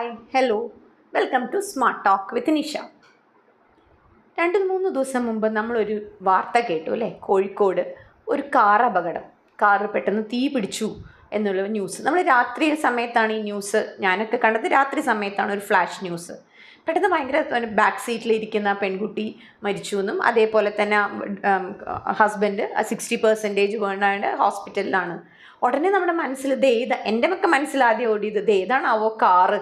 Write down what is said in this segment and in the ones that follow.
Hi hello welcome to smart talk with Nisha. 2-3 ദിവസം മുമ്പ് നമ്മളൊരു വാർത്ത കേട്ടു അല്ലേ? കോഴിക്കോട് ഒരു കാർ അപകടം, കാറ് പെട്ടെന്ന് തീ പിടിച്ചു എന്നുള്ള ന്യൂസ്. നമ്മൾ രാത്രി സമയത്താണ് ഈ ന്യൂസ് ഞാനൊക്കെ കണ്ടത്. രാത്രി സമയത്താണ് ഒരു ഫ്ലാഷ് ന്യൂസ്. പെട്ടെന്ന് ഭയങ്കര ബാക്ക് സീറ്റിലിരിക്കുന്ന പെൺകുട്ടി മരിച്ചു എന്നും അതേപോലെ തന്നെ ഹസ്ബൻഡ് 60% വീണാണ്ട് ഹോസ്പിറ്റലിലാണ്. ഉടനെ നമ്മുടെ മനസ്സിൽ എൻ്റെ ഒക്കെ മനസ്സിലാദ്യം ഓടിയത് ഏതാണാവോ കാറ്.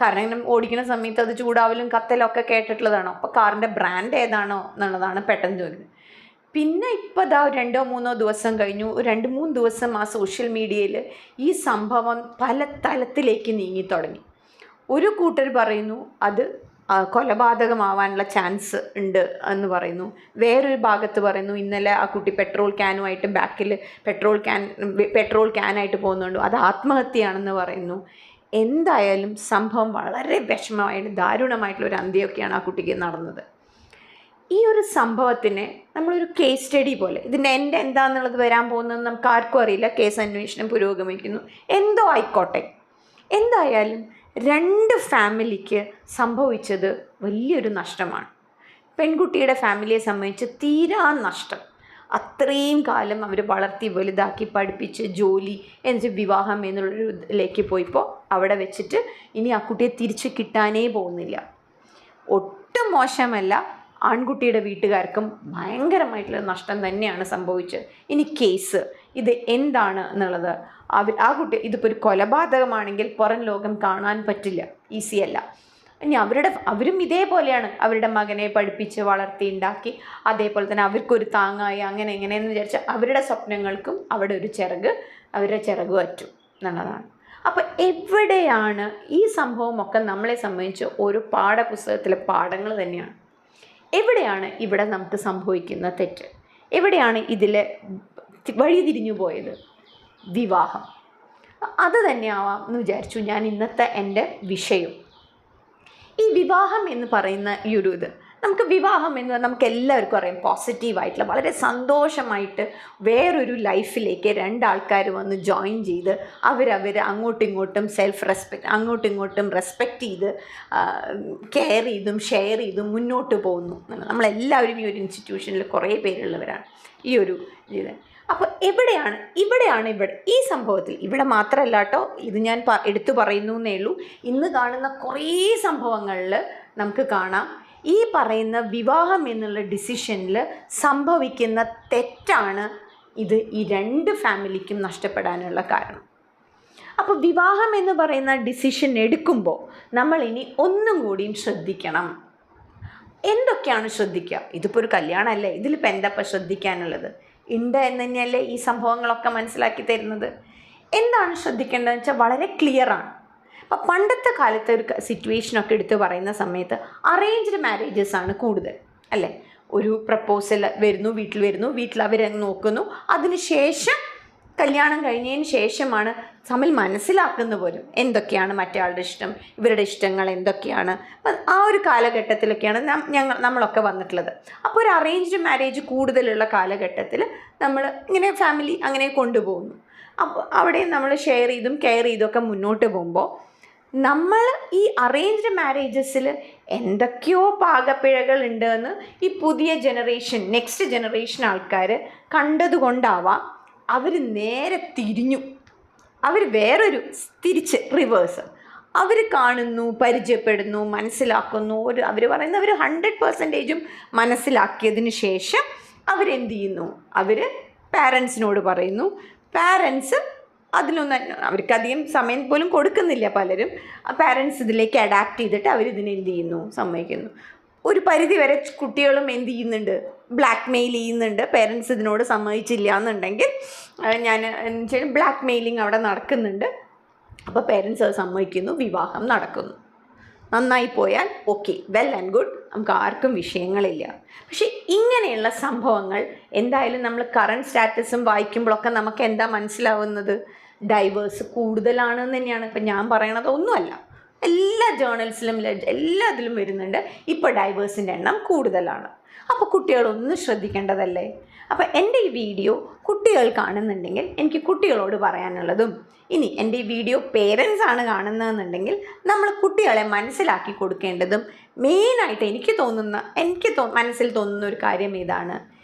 കാരണം ഓടിക്കുന്ന സമയത്ത് അത് ചൂടാവലും കത്തലൊക്കെ കേട്ടിട്ടുള്ളതാണോ, അപ്പോൾ കാറിൻ്റെ ബ്രാൻഡ് ഏതാണോ എന്നുള്ളതാണ് പെട്ടെന്ന് തോന്നുന്നത്. പിന്നെ ഇപ്പോൾ 2-3 ദിവസം കഴിഞ്ഞു. 2-3 ദിവസം ആ സോഷ്യൽ മീഡിയയിൽ ഈ സംഭവം പല തലത്തിലേക്ക് നീങ്ങി തുടങ്ങി. ഒരു കൂട്ടർ പറയുന്നു അത് കൊലപാതകമാവാനുള്ള ചാൻസ് ഉണ്ട് എന്ന് പറയുന്നു. വേറൊരു ഭാഗത്ത് പറയുന്നു ഇന്നലെ ആ കുട്ടി പെട്രോൾ ക്യാനുമായിട്ട് ബാക്കിൽ പെട്രോൾ ക്യാനായിട്ട് പോകുന്നുണ്ട്, അത് ആത്മഹത്യയാണെന്ന് പറയുന്നു. എന്തായാലും സംഭവം വളരെ വിഷമമായിട്ട് ദാരുണമായിട്ടുള്ളൊരു അന്ത്യമൊക്കെയാണ് ആ കുട്ടിക്ക് നടന്നത്. ഈ ഒരു സംഭവത്തിനെ നമ്മളൊരു കേസ് സ്റ്റഡി പോലെ, ഇതിൻ്റെ എൻ്റെ എന്താണെന്നുള്ളത് വരാൻ പോകുന്നത് നമുക്ക് ആർക്കും അറിയില്ല. കേസ് അന്വേഷണം പുരോഗമിക്കുന്നു. എന്തോ ആയിക്കോട്ടെ, എന്തായാലും 2 ഫാമിലിക്ക് സംഭവിച്ചത് വലിയൊരു നഷ്ടമാണ്. പെൺകുട്ടിയുടെ ഫാമിലിയെ സംബന്ധിച്ച് തീരാ നഷ്ടം. അത്രയും കാലം അവർ വളർത്തി വലുതാക്കി പഠിപ്പിച്ച് ജോലി എന്നിട്ട് വിവാഹം എന്നുള്ളൊരു ഇതിലേക്ക് പോയിപ്പോൾ അവിടെ വെച്ചിട്ട് ഇനി ആ കുട്ടിയെ തിരിച്ച് കിട്ടാനേ പോകുന്നില്ല. ഒട്ടും മോശമല്ല, ആൺകുട്ടിയുടെ വീട്ടുകാർക്കും ഭയങ്കരമായിട്ടുള്ള നഷ്ടം തന്നെയാണ് സംഭവിച്ചത്. ഇനി കേസ് ഇത് എന്താണ് എന്നുള്ളത്, ആ കുട്ടി ഇതിപ്പോൾ ഒരു കൊലപാതകമാണെങ്കിൽ പുറം ലോകം കാണാൻ പറ്റില്ല, ഈസിയല്ല. ഇനി അവരും ഇതേപോലെയാണ് അവരുടെ മകനെ പഠിപ്പിച്ച് വളർത്തി ഉണ്ടാക്കി, അതേപോലെ തന്നെ അവർക്കൊരു താങ്ങായി അങ്ങനെ എങ്ങനെയെന്ന് വിചാരിച്ചാൽ അവരുടെ സ്വപ്നങ്ങൾക്കും അവരുടെ ചിറക് പറ്റും എന്നുള്ളതാണ്. അപ്പോൾ എവിടെയാണ് ഈ സംഭവമൊക്കെ നമ്മളെ സംബന്ധിച്ച് ഒരു പാഠപുസ്തകത്തിലെ പാഠങ്ങൾ തന്നെയാണ്. എവിടെയാണ് ഇവിടെ നമുക്ക് സംഭവിക്കുന്ന തെറ്റ്? എവിടെയാണ് ഇതിലെ വഴിതിരിഞ്ഞു പോയത്? വിവാഹം. അത് തന്നെയാവാം എന്ന് വിചാരിച്ചു ഞാൻ ഇന്നത്തെ എൻ്റെ വിഷയം. ഈ വിവാഹം എന്ന് പറയുന്ന ഈ ഒരു ഇത്, നമുക്ക് വിവാഹം എന്ന് നമുക്ക് എല്ലാവർക്കും അറിയാം, പോസിറ്റീവായിട്ടുള്ള വളരെ സന്തോഷമായിട്ട് വേറൊരു ലൈഫിലേക്ക് 2 ആൾക്കാർ വന്ന് ജോയിൻ ചെയ്ത് അവർ അങ്ങോട്ടും ഇങ്ങോട്ടും റെസ്പെക്റ്റ് ചെയ്ത് കെയർ ചെയ്തും ഷെയർ ചെയ്തും മുന്നോട്ട് പോകുന്നു. നമ്മളെല്ലാവരും ഈ ഒരു ഇൻസ്റ്റിറ്റ്യൂഷനിൽ കുറേ പേരുള്ളവരാണ് ഈ ഒരു ഇത്. അപ്പോൾ ഇവിടെയാണ് ഈ സംഭവത്തിൽ ഇവിടെ മാത്രമല്ല കേട്ടോ, ഇത് ഞാൻ എടുത്തു പറയുന്നു എന്നേ ഉള്ളൂ. ഇന്ന് കാണുന്ന കുറേ സംഭവങ്ങളിൽ നമുക്ക് കാണാം ഈ പറയുന്ന വിവാഹം എന്നുള്ള ഡിസിഷനിൽ സംഭവിക്കുന്ന തെറ്റാണ് ഇത് ഈ 2 ഫാമിലിക്കും നഷ്ടപ്പെടാനുള്ള കാരണം. അപ്പോൾ വിവാഹം എന്ന് പറയുന്ന ഡിസിഷൻ എടുക്കുമ്പോൾ നമ്മൾ ഇനി ഒന്നും കൂടിയും ശ്രദ്ധിക്കണം. എന്തൊക്കെയാണ് ശ്രദ്ധിക്കുക? ഇതിപ്പോൾ ഒരു കല്യാണമല്ലേ, ഇതിലിപ്പോൾ എന്താ ശ്രദ്ധിക്കാനുള്ളത്? ഉണ്ട് എന്ന് തന്നെയല്ലേ ഈ സംഭവങ്ങളൊക്കെ മനസ്സിലാക്കി തരുന്നത്. എന്താണ് ശ്രദ്ധിക്കേണ്ടതെന്ന് വെച്ചാൽ വളരെ ക്ലിയറാണ്. അപ്പം പണ്ടത്തെ കാലത്തെ ഒരു സിറ്റുവേഷനൊക്കെ എടുത്ത് പറയുന്ന സമയത്ത് അറേഞ്ച്ഡ് മാരേജസ് ആണ് കൂടുതൽ അല്ലേ. ഒരു പ്രപ്പോസൽ വരുന്നു, വീട്ടിൽ അവരെ നോക്കുന്നു, അതിനുശേഷം കല്യാണം കഴിഞ്ഞതിന് ശേഷമാണ് തമ്മിൽ മനസ്സിലാക്കുന്ന പോലും എന്തൊക്കെയാണ് മറ്റേ ആളുടെ ഇഷ്ടം, ഇവരുടെ ഇഷ്ടങ്ങൾ എന്തൊക്കെയാണ്. അപ്പം ആ ഒരു കാലഘട്ടത്തിലൊക്കെയാണ് നമ്മളൊക്കെ വന്നിട്ടുള്ളത്. അപ്പോൾ ഒരു അറേഞ്ച്ഡ് മാരേജ് കൂടുതലുള്ള കാലഘട്ടത്തിൽ നമ്മൾ ഇങ്ങനെ ഫാമിലി അങ്ങനെ കൊണ്ടുപോകുന്നു. അപ്പോൾ അവിടെ നമ്മൾ ഷെയർ ചെയ്തും കെയർ ചെയ്തുമൊക്കെ മുന്നോട്ട് പോകുമ്പോൾ നമ്മൾ ഈ അറേഞ്ച്ഡ് മാരേജസിൽ എന്തൊക്കെയോ പാകപ്പിഴകൾ ഉണ്ടെന്ന് ഈ പുതിയ ജനറേഷൻ, നെക്സ്റ്റ് ജനറേഷൻ ആൾക്കാർ കണ്ടതുകൊണ്ടാവാം അവർ നേരെ തിരിഞ്ഞു. അവർ തിരിച്ച് റിവേഴ്സ് അവർ കാണുന്നു, പരിചയപ്പെടുന്നു, മനസ്സിലാക്കുന്നു. അവർ പറയുന്ന അവർ 100% മനസ്സിലാക്കിയതിന് ശേഷം അവരെന്ത് ചെയ്യുന്നു? അവർ പാരൻസിനോട് പറയുന്നു. പാരൻസ് അതിലൊന്നും അവർക്കധികം സമയം പോലും കൊടുക്കുന്നില്ല പലരും. പാരൻസ് ഇതിലേക്ക് അഡാപ്റ്റ് ചെയ്തിട്ട് അവരിതിനെന്ത് ചെയ്യുന്നു? സമ്മതിക്കുന്നു. ഒരു പരിധി വരെ കുട്ടികളും എന്ത് ചെയ്യുന്നുണ്ട്? ബ്ലാക്ക് മെയിൽ ചെയ്യുന്നുണ്ട്. പേരൻസ് ഇതിനോട് സമ്മതിച്ചില്ല എന്നുണ്ടെങ്കിൽ ബ്ലാക്ക് മെയിലിങ് അവിടെ നടക്കുന്നുണ്ട്. അപ്പോൾ പേരൻസ് അത് സമ്മതിക്കുന്നു, വിവാഹം നടക്കുന്നു. നന്നായി പോയാൽ ഓക്കെ, വെൽ ആൻഡ് ഗുഡ്, നമുക്ക് ആർക്കും വിഷയങ്ങളില്ല. പക്ഷേ ഇങ്ങനെയുള്ള സംഭവങ്ങൾ എന്തായാലും നമ്മൾ കറണ്ട് സ്റ്റാറ്റസും വായിക്കുമ്പോഴൊക്കെ നമുക്ക് എന്താ മനസ്സിലാവുന്നത്? ഡൈവേഴ്സ് കൂടുതലാണെന്ന് തന്നെയാണ്. ഇപ്പം ഞാൻ പറയണത് ഒന്നുമല്ല, എല്ലാ ജേർണൽസിലും എല്ലാത്തിലും വരുന്നുണ്ട് ഇപ്പോൾ ഡൈവേഴ്സിൻ്റെ എണ്ണം കൂടുതലാണ്. അപ്പോൾ കുട്ടികളൊന്നും ശ്രദ്ധിക്കേണ്ടതല്ലേ? അപ്പോൾ എൻ്റെ ഈ വീഡിയോ കുട്ടികൾ കാണുന്നുണ്ടെങ്കിൽ എനിക്ക് കുട്ടികളോട് പറയാനുള്ളതും, ഇനി എൻ്റെ ഈ വീഡിയോ പേരൻസ് ആണ് കാണുന്നതെന്നുണ്ടെങ്കിൽ നമ്മൾ കുട്ടികളെ മനസ്സിലാക്കി കൊടുക്കേണ്ടതും മെയിനായിട്ട് മനസ്സിൽ തോന്നുന്ന ഒരു കാര്യം ഇതാണ്.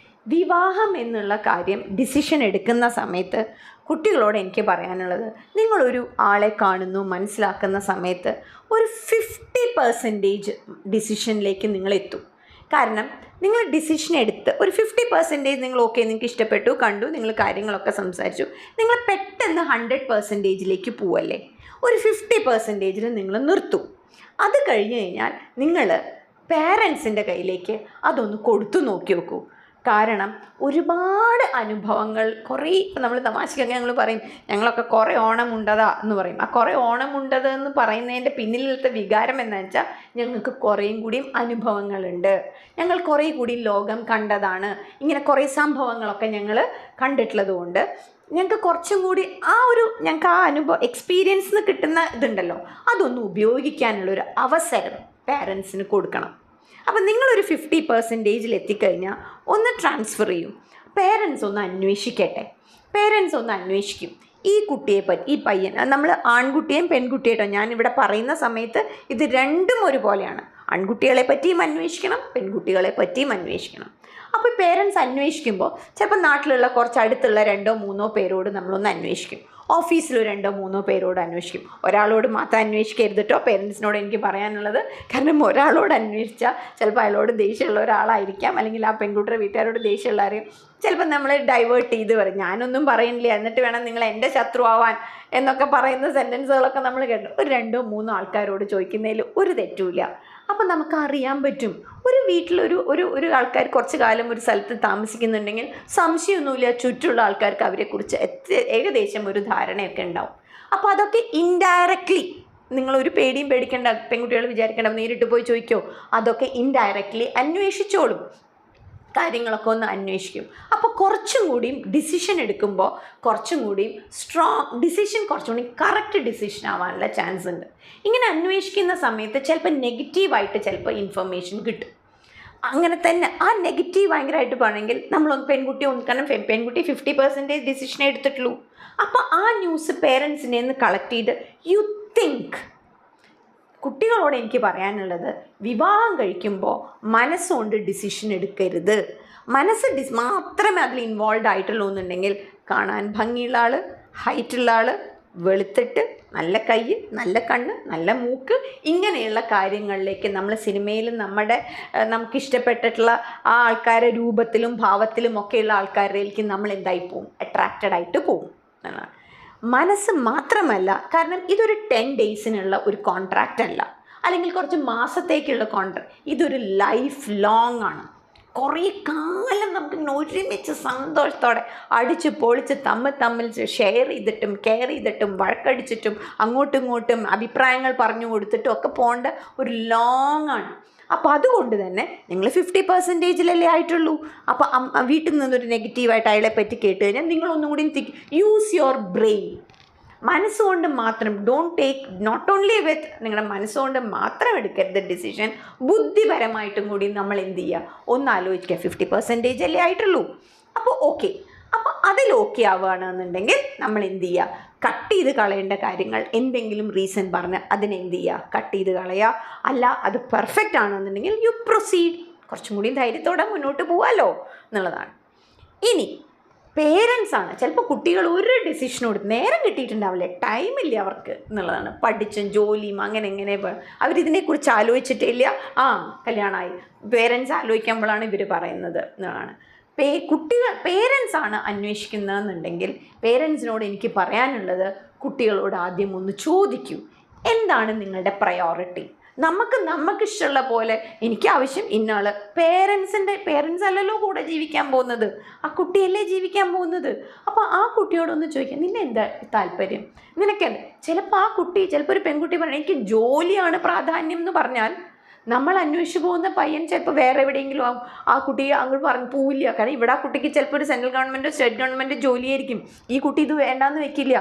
വിവാഹം എന്നുള്ള കാര്യം ഡിസിഷൻ എടുക്കുന്ന സമയത്ത് കുട്ടികളോട് എനിക്ക് പറയാനുള്ളത്, നിങ്ങളൊരു ആളെ കാണുന്നു, മനസ്സിലാക്കുന്ന സമയത്ത് ഒരു 50% ഡിസിഷനിലേക്ക് നിങ്ങൾ എത്തും. കാരണം നിങ്ങൾ ഡിസിഷൻ എടുത്ത് ഒരു 50% നിങ്ങൾ ഓക്കെ, നിങ്ങൾക്ക് ഇഷ്ടപ്പെട്ടു, കണ്ടു, നിങ്ങൾ കാര്യങ്ങളൊക്കെ സംസാരിച്ചു, നിങ്ങൾ പെട്ടെന്ന് 100%ലേക്ക് പോവല്ലേ. ഒരു 50%ൽ നിങ്ങൾ നിർത്തും. അത് കഴിഞ്ഞ് കഴിഞ്ഞാൽ നിങ്ങൾ പേരൻസിൻ്റെ കയ്യിലേക്ക് അതൊന്ന് കൊടുത്തു നോക്കി നോക്കൂ. കാരണം ഒരുപാട് അനുഭവങ്ങൾ, കുറേ ഇപ്പം നമ്മൾ തമാശക്കൊക്കെ ഞങ്ങൾ പറയും, ഞങ്ങളൊക്കെ കുറേ ഓണമുണ്ടതാ എന്ന് പറയും. ആ കുറേ ഓണമുണ്ടത് എന്ന് പറയുന്നതിൻ്റെ പിന്നിലത്തെ വികാരം എന്താണെന്ന് വെച്ചാൽ ഞങ്ങൾക്ക് കുറേയും കൂടിയും അനുഭവങ്ങളുണ്ട്, ഞങ്ങൾ കുറേ കൂടി ലോകം കണ്ടതാണ്, ഇങ്ങനെ കുറേ സംഭവങ്ങളൊക്കെ ഞങ്ങൾ കണ്ടിട്ടുള്ളത് കൊണ്ട് ഞങ്ങൾക്ക് കുറച്ചും കൂടി ഞങ്ങൾക്ക് ആ എക്സ്പീരിയൻസിന് കിട്ടുന്ന ഇതുണ്ടല്ലോ, അതൊന്ന് ഉപയോഗിക്കാനുള്ളൊരു അവസരം പേരൻസിന് കൊടുക്കണം. അപ്പം നിങ്ങളൊരു 50%ൽ എത്തിക്കഴിഞ്ഞാൽ ഒന്ന് ട്രാൻസ്ഫർ ചെയ്യും. പേരൻസ് ഒന്ന് അന്വേഷിക്കട്ടെ. പേരൻസ് ഒന്ന് അന്വേഷിക്കും ഈ കുട്ടിയെ പറ്റി, ഈ പയ്യൻ, നമ്മൾ ആൺകുട്ടിയെയും പെൺകുട്ടിയായിട്ടോ ഞാനിവിടെ പറയുന്ന സമയത്ത് ഇത് രണ്ടും ഒരുപോലെയാണ്. ആൺകുട്ടികളെ പറ്റിയും അന്വേഷിക്കണം, പെൺകുട്ടികളെ പറ്റിയും അന്വേഷിക്കണം. അപ്പോൾ പേരൻസ് അന്വേഷിക്കുമ്പോൾ ചിലപ്പോൾ നാട്ടിലുള്ള കുറച്ച് അടുത്തുള്ള 2-3 പേരോട് നമ്മളൊന്ന് അന്വേഷിക്കും. ഓഫീസിൽ 2-3 പേരോട് അന്വേഷിക്കും. ഒരാളോട് മാത്രം അന്വേഷിക്കരുത് കേട്ടോ, പേരൻസിനോട് എനിക്ക് പറയാനുള്ളത്. കാരണം ഒരാളോട് അന്വേഷിച്ചാൽ ചിലപ്പോൾ അയാളോട് ദേഷ്യമുള്ള ഒരാളായിരിക്കാം, അല്ലെങ്കിൽ ആ പെൺകുട്ടിയുടെ വീട്ടുകാരോട് ദേഷ്യമുള്ളവരെയും ചിലപ്പോൾ നമ്മൾ ഡൈവേർട്ട് ചെയ്ത് പറയും. ഞാനൊന്നും പറയുന്നില്ല, എന്നിട്ട് വേണം നിങ്ങൾ എൻ്റെ ശത്രു ആവാൻ എന്നൊക്കെ പറയുന്ന സെൻറ്റൻസുകളൊക്കെ നമ്മൾ കേട്ടു. ഒരു 2-3 ആൾക്കാരോട് ചോദിക്കുന്നതിൽ ഒരു തെറ്റുമില്ല. അപ്പം നമുക്ക് അറിയാൻ പറ്റും. ഒരു വീട്ടിലൊരു ഒരു ആൾക്കാർ കുറച്ച് കാലം ഒരു സ്ഥലത്ത് താമസിക്കുന്നുണ്ടെങ്കിൽ സംശയമൊന്നുമില്ല, ചുറ്റുള്ള ആൾക്കാർക്ക് അവരെക്കുറിച്ച് ഏകദേശം ഒരു ധാരണയൊക്കെ ഉണ്ടാവും. അപ്പോൾ അതൊക്കെ ഇൻഡയറക്റ്റ്ലി, നിങ്ങളൊരു പേടിയും പേടിക്കേണ്ട, പെൺകുട്ടികൾ വിചാരിക്കേണ്ട നേരിട്ട് പോയി ചോദിക്കോ, അതൊക്കെ ഇൻഡയറക്റ്റ്ലി അന്വേഷിച്ചോളും. കാര്യങ്ങളൊക്കെ ഒന്ന് അന്വേഷിക്കും. അപ്പോൾ കുറച്ചും കൂടിയും ഡിസിഷൻ എടുക്കുമ്പോൾ കുറച്ചും കൂടിയും കുറച്ചും കൂടി കറക്റ്റ് ഡിസിഷൻ ആവാനുള്ള ചാൻസ് ഉണ്ട്. ഇങ്ങനെ അന്വേഷിക്കുന്ന സമയത്ത് ചിലപ്പോൾ നെഗറ്റീവായിട്ട് ചിലപ്പോൾ ഇൻഫർമേഷൻ കിട്ടും. അങ്ങനെ തന്നെ ആ നെഗറ്റീവ് ഭയങ്കരമായിട്ട് പോകണമെങ്കിൽ കാരണം പെൺകുട്ടി 50% ഡിസിഷനെ എടുത്തിട്ടുള്ളൂ. അപ്പോൾ ആ ന്യൂസ് പേരൻസിനെ നിന്ന് കളക്ട് ചെയ്ത് കുട്ടികളോട് എനിക്ക് പറയാനുള്ളത്, വിവാഹം കഴിക്കുമ്പോൾ മനസ്സുകൊണ്ട് ഡിസിഷൻ എടുക്കരുത്. മാത്രമേ അതിൽ ഇൻവോൾവ് ആയിട്ടുള്ളൂ എന്നുണ്ടെങ്കിൽ കാണാൻ ഭംഗിയുള്ള ആൾ, ഹൈറ്റുള്ള ആൾ, വെളുത്തിട്ട്, നല്ല കൈ, നല്ല കണ്ണ്, നല്ല മൂക്ക്, ഇങ്ങനെയുള്ള കാര്യങ്ങളിലേക്ക് നമ്മൾ സിനിമയിലും നമുക്കിഷ്ടപ്പെട്ടിട്ടുള്ള ആ ആൾക്കാരെ രൂപത്തിലും ഭാവത്തിലും ഒക്കെയുള്ള ആൾക്കാരിലേക്ക് നമ്മൾ എന്തായി പോവും, അട്രാക്റ്റഡ് ആയിട്ട് പോവും എന്നാണ്. മനസ്സ് മാത്രമല്ല, കാരണം ഇതൊരു 10 ഡേയ്സിനുള്ള ഒരു കോൺട്രാക്റ്റ് അല്ല, അല്ലെങ്കിൽ കുറച്ച് മാസത്തേക്കുള്ള കോൺട്രാക്റ്റ്. ഇതൊരു ലൈഫ് ലോങ് ആണ്. കുറേ കാലം നമുക്ക് ഒരുമിച്ച് സന്തോഷത്തോടെ അടിച്ച് പൊളിച്ച് തമ്മിൽ ഷെയർ ചെയ്തിട്ടും കെയർ ചെയ്തിട്ടും വഴക്കടിച്ചിട്ടും അങ്ങോട്ടും ഇങ്ങോട്ടും അഭിപ്രായങ്ങൾ പറഞ്ഞു കൊടുത്തിട്ടും ഒക്കെ പോകേണ്ട ഒരു ലോങ് ആണ്. അപ്പോൾ അതുകൊണ്ട് തന്നെ നിങ്ങൾ 50%ലല്ലേ ആയിട്ടുള്ളൂ. അപ്പോൾ വീട്ടിൽ നിന്നൊരു നെഗറ്റീവായിട്ട് അയാളെ പറ്റി കേട്ട് കഴിഞ്ഞാൽ നിങ്ങളൊന്നും കൂടി യൂസ് യുവർ ബ്രെയിൻ. മനസ്സുകൊണ്ട് മാത്രം നോട്ട് ഓൺലി വിത്ത് നിങ്ങളുടെ മനസ്സുകൊണ്ട് മാത്രം എടുക്കരുത് ഡിസിഷൻ, ബുദ്ധിപരമായിട്ടും കൂടി നമ്മൾ എന്ത് ചെയ്യുക, ഒന്ന് ആലോചിക്കുക. 50% അല്ലേ ആയിട്ടുള്ളൂ. അപ്പോൾ ഓക്കെ, അപ്പോൾ അതിൽ ഓക്കെ ആവുകയാണെന്നുണ്ടെങ്കിൽ നമ്മൾ എന്ത് ചെയ്യുക, കട്ട് ചെയ്ത് കളയേണ്ട കാര്യങ്ങൾ എന്തെങ്കിലും റീസൺ പറഞ്ഞ് അതിനെന്ത് ചെയ്യുക, കട്ട് ചെയ്ത് കളയുക. അല്ല അത് പെർഫെക്റ്റ് ആണെന്നുണ്ടെങ്കിൽ യു പ്രൊസീഡ്. കുറച്ചും കൂടി ധൈര്യത്തോടെ മുന്നോട്ട് പോകാമല്ലോ എന്നുള്ളതാണ്. ഇനി പേരൻസാണ് ചിലപ്പോൾ കുട്ടികൾ ഒരു ഡിസിഷനോട് നേരം കിട്ടിയിട്ടുണ്ടാവില്ല, ടൈമില്ല അവർക്ക് എന്നുള്ളതാണ്. പഠിച്ചും ജോലിയും അങ്ങനെ അവരിതിനെക്കുറിച്ച് ആലോചിച്ചിട്ടേ ഇല്ല. കല്യാണമായി, പേരൻസ് ആലോചിക്കുമ്പോഴാണ് ഇവർ പറയുന്നത് എന്നുള്ളതാണ്. പേരൻസാണ് അന്വേഷിക്കുന്നതെന്നുണ്ടെങ്കിൽ പേരൻസിനോട് എനിക്ക് പറയാനുള്ളത്, കുട്ടികളോട് ആദ്യം ഒന്ന് ചോദിക്കൂ, എന്താണ് നിങ്ങളുടെ പ്രയോറിറ്റി. നമുക്ക് ഇഷ്ടമുള്ള പോലെ എനിക്ക് ആവശ്യം ഇന്നാൾ. പേരൻസ് അല്ലല്ലോ കൂടെ ജീവിക്കാൻ പോകുന്നത്, ആ കുട്ടിയല്ലേ ജീവിക്കാൻ പോകുന്നത്. അപ്പോൾ ആ കുട്ടിയോടൊന്ന് ചോദിക്കാം, നിന്നെ എന്താ താല്പര്യം, നിനക്കെന്ത്. ചിലപ്പോൾ ഒരു പെൺകുട്ടി പറയണം എനിക്ക് ജോലിയാണ് പ്രാധാന്യം എന്ന് പറഞ്ഞാൽ നമ്മൾ അന്വേഷിച്ച് പോകുന്ന പയ്യൻ ചിലപ്പോൾ വേറെ എവിടെയെങ്കിലും ആവും. ആ കുട്ടി അങ്ങോട്ട് പറഞ്ഞു പോവില്ല. കാരണം ഇവിടെ ആ കുട്ടിക്ക് ചിലപ്പോൾ ഒരു സെൻട്രൽ ഗവൺമെൻറ്റോ സ്റ്റേറ്റ് ഗവൺമെൻറ് ജോലിയായിരിക്കും. ഈ കുട്ടി ഇത് വേണ്ടാന്ന് വെക്കില്ല.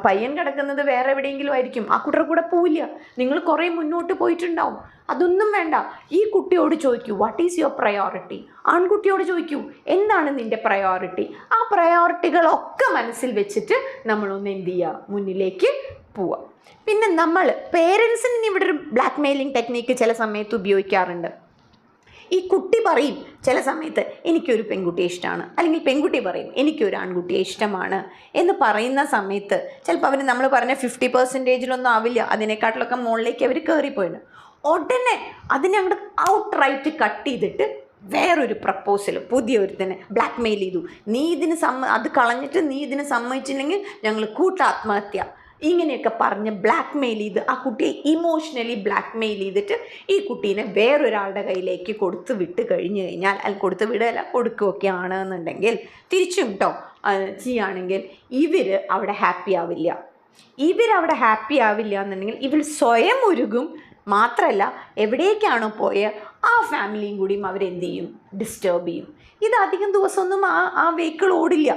പയ്യൻ കിടക്കുന്നത് വേറെ എവിടെയെങ്കിലും ആയിരിക്കും. ആ കുട്ടിയുടെ കൂടെ പോവില്ല. നിങ്ങൾ കുറേ മുന്നോട്ട് പോയിട്ടുണ്ടാവും. അതൊന്നും വേണ്ട. ഈ കുട്ടിയോട് ചോദിക്കൂ, വാട്ട് ഈസ് യുവർ പ്രയോറിറ്റി? ആൺകുട്ടിയോട് ചോദിക്കൂ, എന്താണ് നിൻ്റെ പ്രയോറിറ്റി? ആ പ്രയോറിറ്റികളൊക്കെ മനസ്സിൽ വെച്ചിട്ട് നമ്മളൊന്ന് എന്ത് ചെയ്യുക, മുന്നിലേക്ക് പോവുക. പിന്നെ നമ്മൾ പേരൻസിന് ഇവിടെ ഒരു ബ്ലാക്ക് മെയിലിംഗ് ടെക്നീക്ക് ചില സമയത്ത് ഉപയോഗിക്കാറുണ്ട്. ഈ കുട്ടി പറയും ചില സമയത്ത് എനിക്കൊരു പെൺകുട്ടിയെ ഇഷ്ടമാണ്, അല്ലെങ്കിൽ പെൺകുട്ടി പറയും എനിക്കൊരു ആൺകുട്ടിയെ ഇഷ്ടമാണ് എന്ന് പറയുന്ന സമയത്ത് ചിലപ്പോൾ അവർ നമ്മൾ പറഞ്ഞ 50% ആവില്ല, അതിനെക്കാട്ടിലൊക്കെ മുകളിലേക്ക് അവർ കയറിപ്പോയിട്ടുണ്ട്. ഉടനെ അതിനെ അങ്ങോട്ട് ഔട്ട് റൈറ്റ് കട്ട് ചെയ്തിട്ട് വേറൊരു പ്രപ്പോസൽ പുതിയൊരുത്തനെ ബ്ലാക്ക് മെയിൽ ചെയ്തു. നീ ഇതിന് അത് കളഞ്ഞിട്ട് നീ ഇതിന് സമ്മതിച്ചില്ലെങ്കിൽ ഞങ്ങൾ ആത്മഹത്യ, ഇങ്ങനെയൊക്കെ പറഞ്ഞ് ബ്ലാക്ക് മെയിൽ ചെയ്ത് ആ കുട്ടിയെ ഇമോഷണലി ബ്ലാക്ക് മെയിൽ ചെയ്തിട്ട് ഈ കുട്ടീനെ വേറൊരാളുടെ കയ്യിലേക്ക് കൊടുത്തു വിട്ട് കഴിഞ്ഞ് കഴിഞ്ഞാൽ, അല്ലെങ്കിൽ കൊടുത്തു വിടുകയല്ല കൊടുക്കുകയൊക്കെ ആണെന്നുണ്ടെങ്കിൽ, തിരിച്ചും കേട്ടോ ചെയ്യുകയാണെങ്കിൽ ഇവർ അവിടെ ഹാപ്പി ആവില്ല. ഇവരവിടെ ഹാപ്പി ആവില്ല എന്നുണ്ടെങ്കിൽ ഇവർ സ്വയം ഉരുകും. മാത്രമല്ല എവിടേക്കാണോ പോയ ആ ഫാമിലിയും കൂടിയും അവരെന്ത് ചെയ്യും, ഡിസ്റ്റർബ് ചെയ്യും. ഇത് അധികം ദിവസമൊന്നും ആ വെഹിക്കിൾ ഓടില്ല,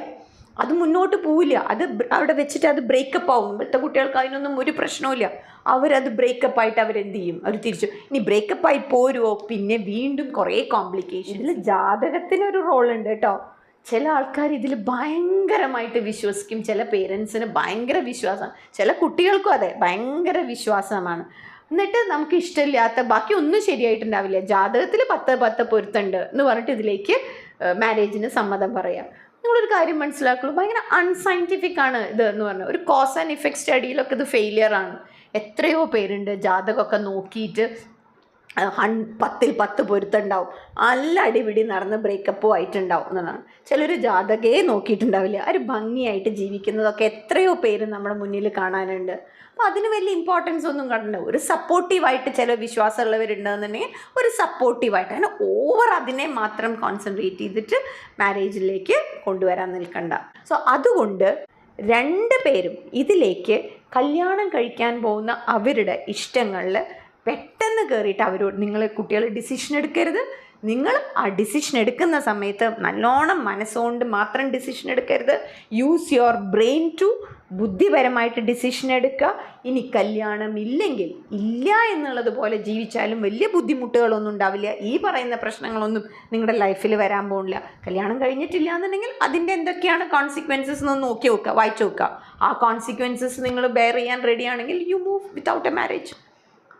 അത് മുന്നോട്ട് പോവില്ല. അത് അവിടെ വെച്ചിട്ട് അത് ബ്രേക്കപ്പ് ആവും. ഇപ്പോഴത്തെ കുട്ടികൾക്ക് അതിനൊന്നും ഒരു പ്രശ്നവുമില്ല. അവരത് ബ്രേക്കപ്പായിട്ട് അവരെന്ത് ചെയ്യും, അവർ തിരിച്ചു. ഇനി ബ്രേക്കപ്പായി പോരുമോ, പിന്നെ വീണ്ടും കുറേ കോംപ്ലിക്കേഷൻ. ഇതിൽ ജാതകത്തിനൊരു റോളുണ്ട് കേട്ടോ. ചില ആൾക്കാർ ഇതിൽ ഭയങ്കരമായിട്ട് വിശ്വസിക്കും. ചില പേരൻസിന് ഭയങ്കര വിശ്വാസം, ചില കുട്ടികൾക്കും അതെ ഭയങ്കര വിശ്വാസമാണ്. എന്നിട്ട് നമുക്ക് ഇഷ്ടമില്ലാത്ത ബാക്കി ഒന്നും ശരിയായിട്ടുണ്ടാവില്ല, ജാതകത്തിൽ 10 പൊരുത്തുണ്ട് എന്ന് പറഞ്ഞിട്ട് ഇതിലേക്ക് മാരേജിന് സമ്മതം പറയാം. നിങ്ങളൊരു കാര്യം മനസ്സിലാക്കുള്ളൂ, ഭയങ്കര അൺസയൻറ്റിഫിക് ആണ് ഇത് എന്ന് പറഞ്ഞാൽ. ഒരു കോസ് ആൻഡ് ഇഫക്റ്റ് സ്റ്റഡിയിലൊക്കെ ഇത് ഫെയിലിയർ ആണ്. എത്രയോ പേരുണ്ട് ജാതകമൊക്കെ നോക്കിയിട്ട് 10 പൊരുത്തുണ്ടാവും, നല്ല അടിപിടി നടന്ന് ബ്രേക്കപ്പും ആയിട്ടുണ്ടാവും എന്നതാണ്. ചിലർ ജാതകയെ നോക്കിയിട്ടുണ്ടാവില്ല, അവർ ഭംഗിയായിട്ട് ജീവിക്കുന്നതൊക്കെ എത്രയോ പേര് നമ്മുടെ മുന്നിൽ കാണാനുണ്ട്. അപ്പോൾ അതിന് വലിയ ഇമ്പോർട്ടൻസ് ഒന്നും കണ്ടോ. ഒരു സപ്പോർട്ടീവായിട്ട് ചില വിശ്വാസമുള്ളവരുണ്ടെന്നുണ്ടെങ്കിൽ ഒരു സപ്പോർട്ടീവായിട്ട്, അങ്ങനെ ഓവർ അതിനെ മാത്രം കോൺസെൻട്രേറ്റ് ചെയ്തിട്ട് മാരേജിലേക്ക് കൊണ്ടുവരാൻ നിൽക്കണ്ട. സോ അതുകൊണ്ട് 2 പേരും ഇതിലേക്ക് കല്യാണം കഴിക്കാൻ പോകുന്ന അവരുടെ ഇഷ്ടങ്ങളിൽ പെട്ടെന്ന് കയറിയിട്ട് അവരോട് നിങ്ങൾ കുട്ടികൾ ഡിസിഷൻ എടുക്കരുത്. നിങ്ങൾ ആ ഡിസിഷൻ എടുക്കുന്ന സമയത്ത് നല്ലോണം മനസ്സുകൊണ്ട് മാത്രം ഡിസിഷൻ എടുക്കരുത്. യൂസ് യുവർ ബ്രെയിൻ ടു ബുദ്ധിപരമായിട്ട് ഡിസിഷൻ എടുക്കുക. ഇനി കല്യാണം ഇല്ലെങ്കിൽ ഇല്ല എന്നുള്ളതുപോലെ ജീവിച്ചാലും വലിയ ബുദ്ധിമുട്ടുകളൊന്നും ഉണ്ടാവില്ല. ഈ പറയുന്ന പ്രശ്നങ്ങളൊന്നും നിങ്ങളുടെ ലൈഫിൽ വരാൻ പോകുന്നില്ല. കല്യാണം കഴിഞ്ഞിട്ടില്ല എന്നുണ്ടെങ്കിൽ അതിൻ്റെ എന്തൊക്കെയാണ് കോൺസിക്വൻസസ് എന്ന് നോക്കി നോക്കുക, വായിച്ചു നോക്കുക. ആ കോൺസിക്വൻസസ് നിങ്ങൾ ബെയർ ചെയ്യാൻ റെഡിയാണെങ്കിൽ you move without a marriage.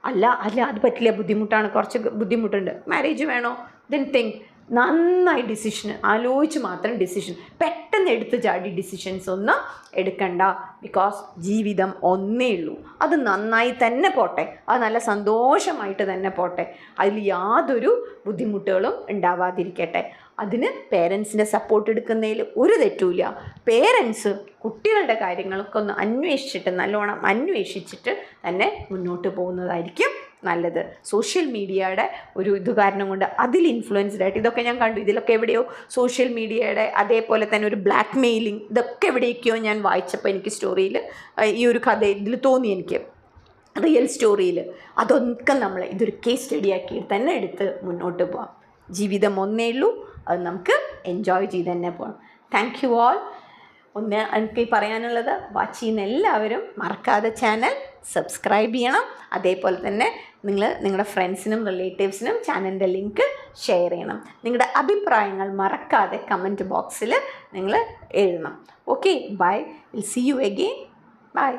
അല്ല അത് പറ്റില്ല, ബുദ്ധിമുട്ടാണ്, കുറച്ച് ബുദ്ധിമുട്ടുണ്ട്, മാരേജ് വേണോ, ദെൻ തിങ്ക്. നന്നായി ഡിസിഷൻ ആലോചിച്ച് മാത്രം ഡിസിഷൻ, പെട്ടെന്ന് എടുത്ത് ചാടി ഡിസിഷൻസ് ഒന്നും എടുക്കണ്ട. ബിക്കോസ് ജീവിതം ഒന്നേ ഉള്ളൂ, അത് നന്നായി തന്നെ പോട്ടെ, അത് നല്ല സന്തോഷമായിട്ട് തന്നെ പോട്ടെ, അതിൽ യാതൊരു ബുദ്ധിമുട്ടുകളും ഉണ്ടാവാതിരിക്കട്ടെ. അതിന് പേരൻസിൻ്റെ സപ്പോർട്ട് എടുക്കുന്നതിൽ ഒരു തെറ്റുമില്ല. പേരൻസ് കുട്ടികളുടെ കാര്യങ്ങളൊക്കെ ഒന്ന് അന്വേഷിച്ചിട്ട് നല്ലോണം അന്വേഷിച്ചിട്ട് തന്നെ മുന്നോട്ട് പോകുന്നതായിരിക്കും നല്ലത്. സോഷ്യൽ മീഡിയയുടെ ഒരു ഇത് കാരണം കൊണ്ട് അതിൽ ഇൻഫ്ലുവൻസ്ഡ് ആയിട്ട് ഇതൊക്കെ ഞാൻ കണ്ടു. ഇതിലൊക്കെ എവിടെയോ സോഷ്യൽ മീഡിയയുടെ അതേപോലെ തന്നെ ഒരു ബ്ലാക്ക് മെയിലിംഗ് ഇതൊക്കെ എവിടെയൊക്കെയോ ഞാൻ വായിച്ചപ്പോൾ എനിക്ക് സ്റ്റോറിയിൽ ഈ ഒരു കഥ ഇതിൽ തോന്നി, എനിക്ക് റിയൽ സ്റ്റോറിയിൽ. അതൊക്കെ നമ്മൾ ഇതൊരു കേസ് സ്റ്റഡിയാക്കി തന്നെ എടുത്ത് മുന്നോട്ട് പോകാം. ജീവിതം ഒന്നേ ഉള്ളൂ, അത് നമുക്ക് എൻജോയ് ചെയ്ത് തന്നെ പോകാം. Thank you all. ഒന്ന് എനിക്ക് പറയാനുള്ളത്, വാച്ച് ചെയ്യുന്ന എല്ലാവരും മറക്കാതെ ചാനൽ സബ്സ്ക്രൈബ് ചെയ്യണം. അതേപോലെ തന്നെ നിങ്ങളുടെ ഫ്രണ്ട്സിനും റിലേറ്റീവ്സിനും ചാനലിൻ്റെ ലിങ്ക് ഷെയർ ചെയ്യണം. നിങ്ങളുടെ അഭിപ്രായങ്ങൾ മറക്കാതെ കമൻറ്റ് ബോക്സിൽ നിങ്ങൾ എഴുതണം. Okay, bye. Will see you again. By.